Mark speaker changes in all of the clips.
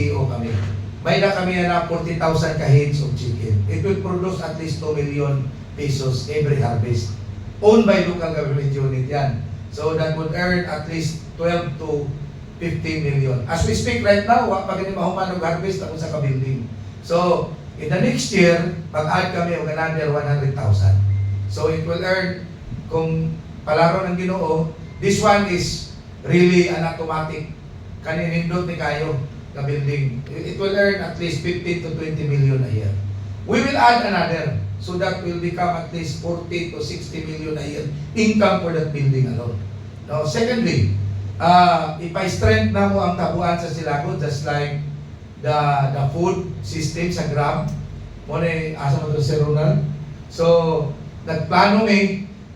Speaker 1: CEO kami. May na kami na 40,000 ka heads of chicken. It will produce at least 2 million pesos every harvest. Owned by local government unit yan. So that would earn at least 12 to 15 million. As we speak right now, pag hindi mahuman harvest ako sa ka-building. So, in the next year, mag-add kami of another 100,000. So it will earn, kung palaro ng Ginoo, this one is really an automatic. Kaninindot ni kayo na building. It will earn at least 15 to 20 million a year. We will add another, so that will become at least 40 to 60 million a year income for that building alone. Now, secondly, if I strengthen na mo ang tabuan sa Silago, just like the food system sa Grab, muna asa mo ito si Ronald. So, nagplano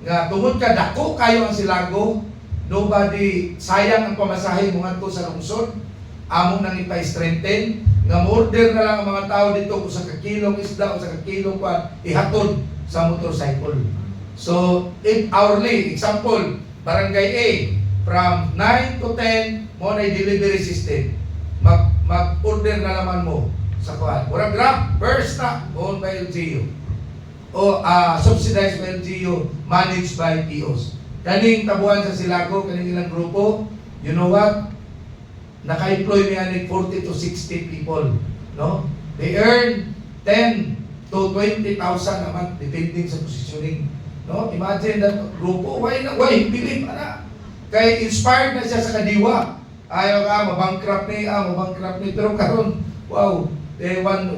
Speaker 1: nga tungod ka dako kayo ang Silago, nobody, sayang ang pamasahe mo nga to sa lungsod, among nang ipa-strengthen, nga order na lang ang mga tao dito kung sa kakilong isda o sa kakilong pa, ihatod sa motorcycle. So, if hourly, example, Barangay A, from 9 to 10, mo na delivery system. Mag-order na naman mo sa kuwan. Murag Grab, first na, owned by LGU. O subsidized by LGU, managed by POs. Kaning tabuan sa Silago, kaning ilang grupo, you know what? Naka-employ may 40 to 60 people. No? They earn 10 to 20,000 a month, depending sa positioning. No? Imagine that grupo, why believe na? Kaya inspired na siya sa kadiwa. Ayaw mabankrupt ni. Pero karon, wow,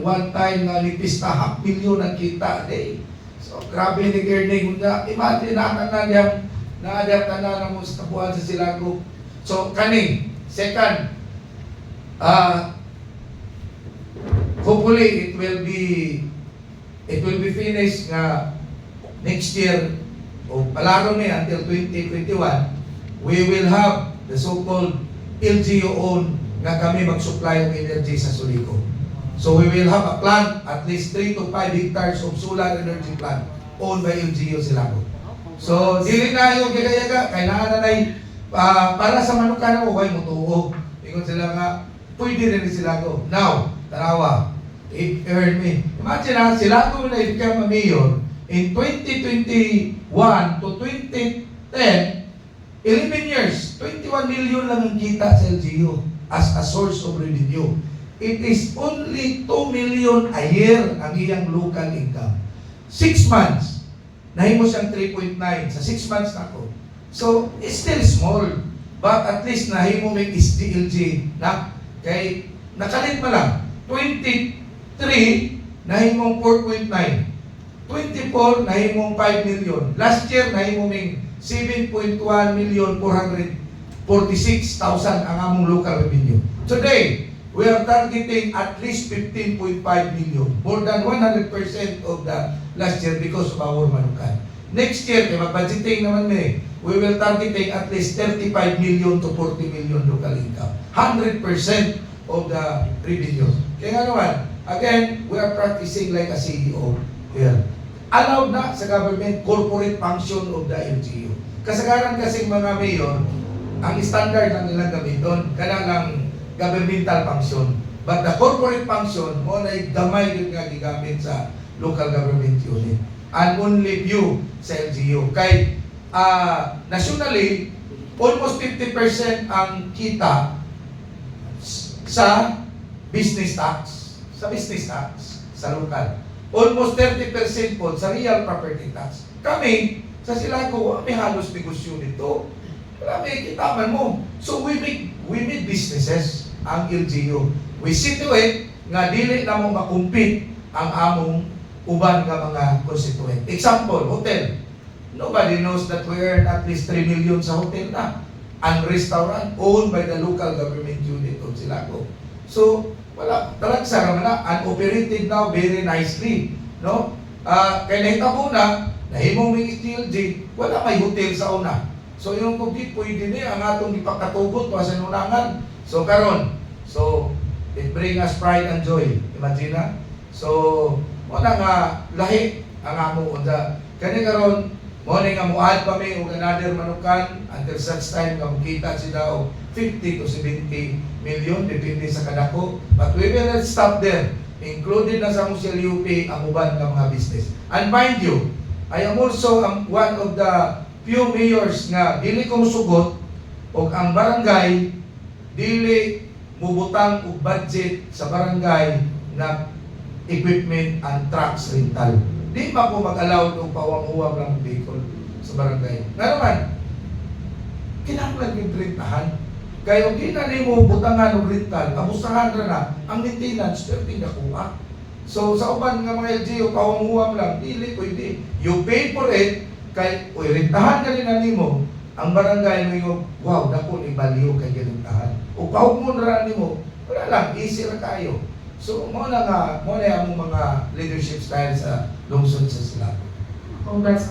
Speaker 1: one time na nipis na 500,000 ang kita a day. So, grabe ni earning. Imagine na-adapt na mo sa tabuhan sa Silago. So, kaning, second, hopefully, it will be finished nga next year, o palaro niya until 2021, we will have the so-called LGU-owned nga kami mag-supply ng energy sa Sulico. So we will have a plant, at least 3 to 5 hectares of solar energy plant owned by LGU Silago. So, dili na yung gigayaga, kailangan na para sa manukan mo, huwag mo tuo. Ingon sila nga, pwede rin Silago. Now, tarawa, it earned me. Imagine na, Silago na i-become a mayor in 2021 to 2010, 11 years, 21 million lang ang kita sa LGU as a source of revenue. It is only 2 million a year ang iyang local income. 6 months, nahimo siyang 3.9 sa 6 months na ako. So, it's still small, but at least nahimo may SDLG na kay nakalit pa lang. 23, nahimong 4.9. 24, nahimong 5 million. Last year, nahimong 7.1 million 446,000 ang among local revenue. Today, we are targeting at least 15.5 million. More than 100% of the last year because of our manukan. Next year, mag-budgeting naman we will targeting at least 35 million to 40 million local income. 100% of the revenue. Kaya nga naman, again, we are practicing like a CEO here. Allowed na sa government corporate function of the LGU. Kasagaran kasing mga mayor, ang standard ng nilang gamiton, kana lang governmental function. But the corporate function, mo na gamay yun nga gigamit sa local government unit. And only few sa LGU. Kay nationally, almost 50% ang kita sa business tax. Sa business tax, sa local. Almost 30% po sa real property tax. Kami, sa Silago, may halos negosyo nito. Wala may kitaman mo. So we make businesses ang LGU. We see to it nga dili na mo makumpit ang among uban nga mga constituent. Example, hotel. Nobody knows that we earn at least 3 million sa hotel na. Ang restaurant owned by the local government unit of Silago. So, wala, talagang sarama na, and-operated now very nicely. No? Kaya nahitabo na, nahimong may STLG, wala may hotel sa una. So, yung kung pwede niya, ang atong ipakatugot pa sa nunangan. So, karon, so, it bring us pride and joy. Imagine na? So, wala nga, lahi, ang amo, kanya karon, mo nga muad pa may o another manukan until such time nga makita sila o 50 to 70 million, depende sa kadako. But we will not stop there. Included na sa Musel UP ang uban ng mga business. And mind you, I am also one of the few mayors nga dili ko musugot o ang barangay dili mubutang og budget sa barangay na equipment and trucks rental. Di ba ko mag-allow ng pawang-uwang ng vehicle sa barangay? Nga naman, kinahanglan yung rentahan. Kaya kung di na mo butangan ng rental, abusahan na ang maintenance, pero di nakuha. So sa uban nga mga LGU, pawang-uwang lang, dili pwede. You pay for it, kay rentahan ka rin na nimo, ang barangay mo yung, wow, naku, ibaliw kay ginuntahan. O pahog mo na nimo, wala lang, easy na kayo. So, mo na ang mga leadership style sa lungsod sa Silao.
Speaker 2: Congrats